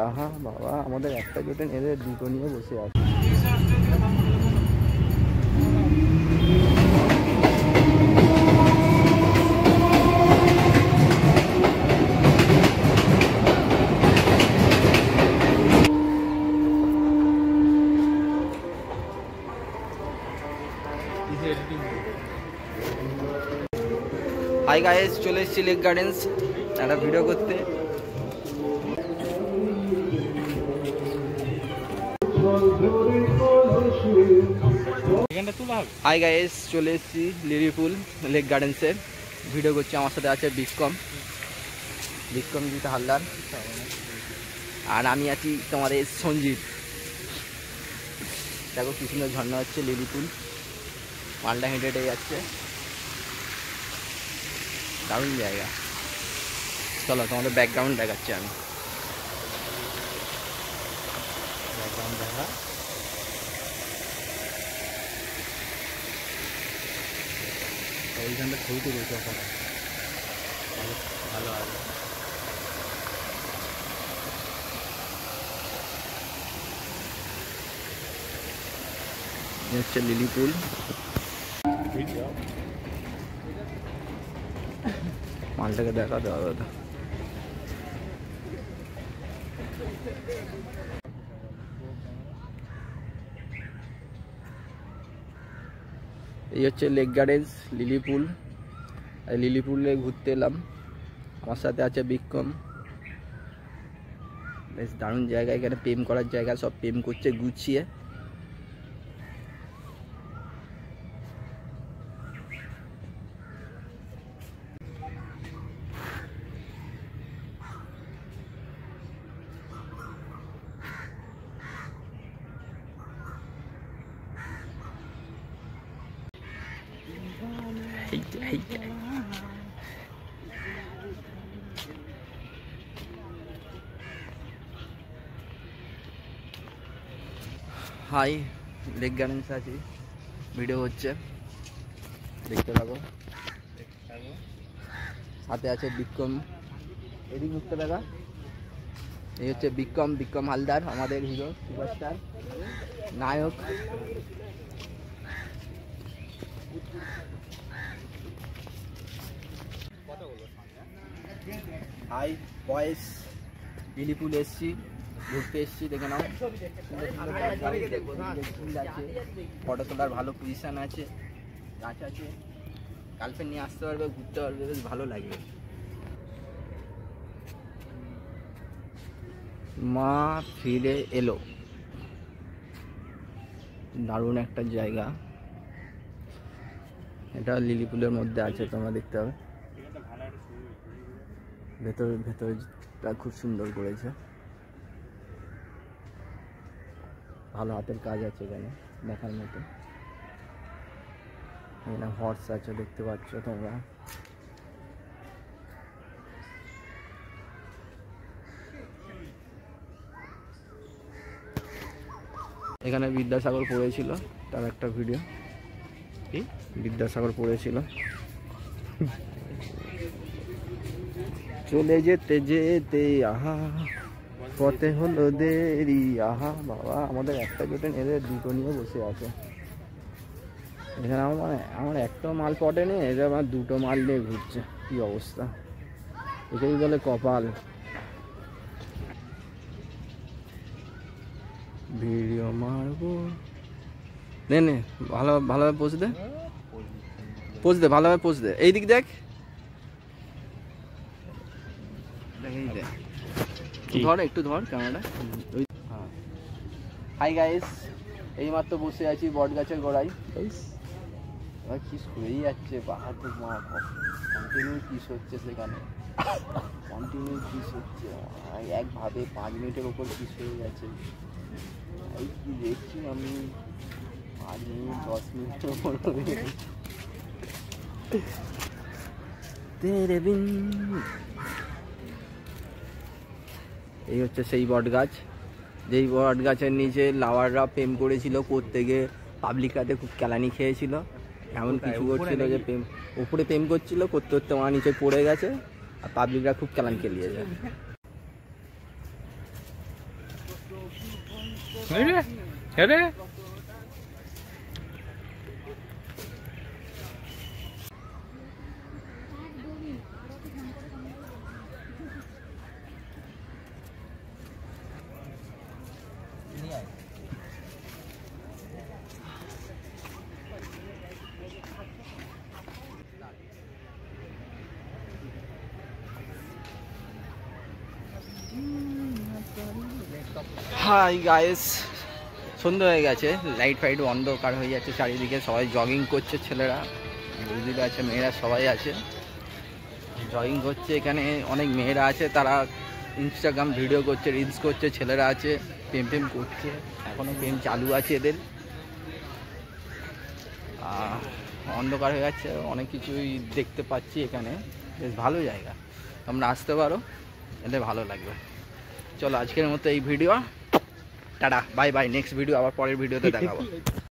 আহা বাবা, আমাদের একটা জোটে এদের দুটো নিয়ে বসে আছে। হাই গাইস, চলে এসেছি লেক গার্ডেন্স একটা ভিডিও করতে। হাই গাইস, চলে এসেছি লিলি পুল লেক গার্ডেন্সের ভিডিও করছি। আমার সাথে আছে বিক্রম জিৎ হালদার, আর আমি আছি তোমাদের সঞ্জিত। দেখো কি সুন্দর ঝর্ণা হচ্ছে, লিলি পুল, মালটা হেঁটে হেঁটে যাচ্ছে, দারুণ জায়গা। চলো তোমাদের ব্যাকগ্রাউন্ড দেখাচ্ছি আমি। ব্যাকগ্রাউন্ড দেখা, ওইখানটা ছবি তো রয়েছে, ভালো আছে। হচ্ছে লিলি পুল। মালটাকে দেখা দেওয়া দাদা। এই হচ্ছে লেক গার্ডেন্স লিলি পুল। লিলি পুলে ঘুরতে এলাম, আমার সাথে আছে বিক্রম। বেশ দারুণ জায়গা, এখানে প্রেম করার জায়গা, সব প্রেম করছে গুছিয়ে। হাই, লেক গার্ডেন্স আছি, ভিডিও হচ্ছে, দেখতে থাকো। সাথে আছে বিক্রম, এদিক মুখতে দেখা। এই হচ্ছে বিক্রম হালদার, আমাদের হিরো, সুপারস্টার, নায়ক। হাই বয়েস, লিলি পুল এসছি, ঘুরতে এসছি, দেখে নাও। ফটো তোলার ভালো পজিশন আছে, গাছ আছে, গার্লফ্রেন্ড নিয়ে আসতে পারবে, ঘুরতে পারবে, বেশ ভালো লাগবে। মা ফিরে এলো, দারুণ একটা জায়গা। এটা লিলি পুলের মধ্যে আছে, তোমরা দেখতে হবে। ভেতরটা খুব সুন্দর করেছে, ভালো হাতের কাজ আছে এখানে দেখার মতো। এখানে হর্স আছে, দেখতে পাচ্ছ তোমরা। এখানে বিদ্যাসাগর পড়েছিল, তার একটা ভিডিও। কি বিদ্যাসাগর পড়েছিল। চলে যেতে যেতে আহা পথে হলো দেরি, আহা বাবা, আমাদের একটা জোটে এদের দুটো নিয়ে বসে আছে। এখানে আমার একটা মাল পটে নেই, এদের আমার দুটো মাল নিয়ে ঘুরছে, কি অবস্থা। এটাই বলে কপাল। ভিডিও মারবো, নে ভালোভাবে পোজ দে, ভালোভাবে পোজ দে। এইদিক দেখ, একটু ধর ক্যামেরাটা। হাই গাইস, এইমাত্র বসে আছি বট গাছের গোড়ায়। কিস হয়েই যাচ্ছে, পাহাড় তো কন্টিনিউ কিস হচ্ছে, সেখানে কন্টিনিউ কিস হচ্ছে, একভাবে 5 মিনিটের ওপর কিস হয়ে গেছে। এই কি দেখছি আমি, 5 মিনিট 10 মিনিটের ওপর হয়ে গেছে। এই হচ্ছে সেই বট গাছ, যেই বট গাছের নিচে লাভাররা প্রেম করেছিল, করতে গিয়ে পাবলিক রাতে খুব কেলানি খেয়েছিল, এমন কিছু করছিল যে প্রেম উপরে প্রেম করছিল, করতে করতে আমার নিচে পড়ে গেছে, আর পাবলিকরা খুব কেলান খেলিয়েছে। হাই গাইস, সন্ধ্যা হয়ে গেছে, লাইট ফাইট অন্ধকার হয়ে যাচ্ছে চারিদিকে, সবাই জগিং করছে, ছেলেরা বৌদিরা আছে, মেয়েরা সবাই আছে, জগিং করছে। এখানে অনেক মেয়েরা আছে, তারা ইনস্টাগ্রাম ভিডিও করছে, রিলস করছে, ছেলেরা আছে প্রেম প্রেম করছে, এখনও প্রেম চালু আছে এদের। অন্ধকার হয়ে যাচ্ছে, অনেক কিছুই দেখতে পাচ্ছি এখানে, বেশ ভালো জায়গা, তোমরা আসতে পারো, এলে ভালো লাগবে। চলো আজকের মতো এই video, tata, bye bye, next video আবার পরের ভিডিওতে দেখাবো।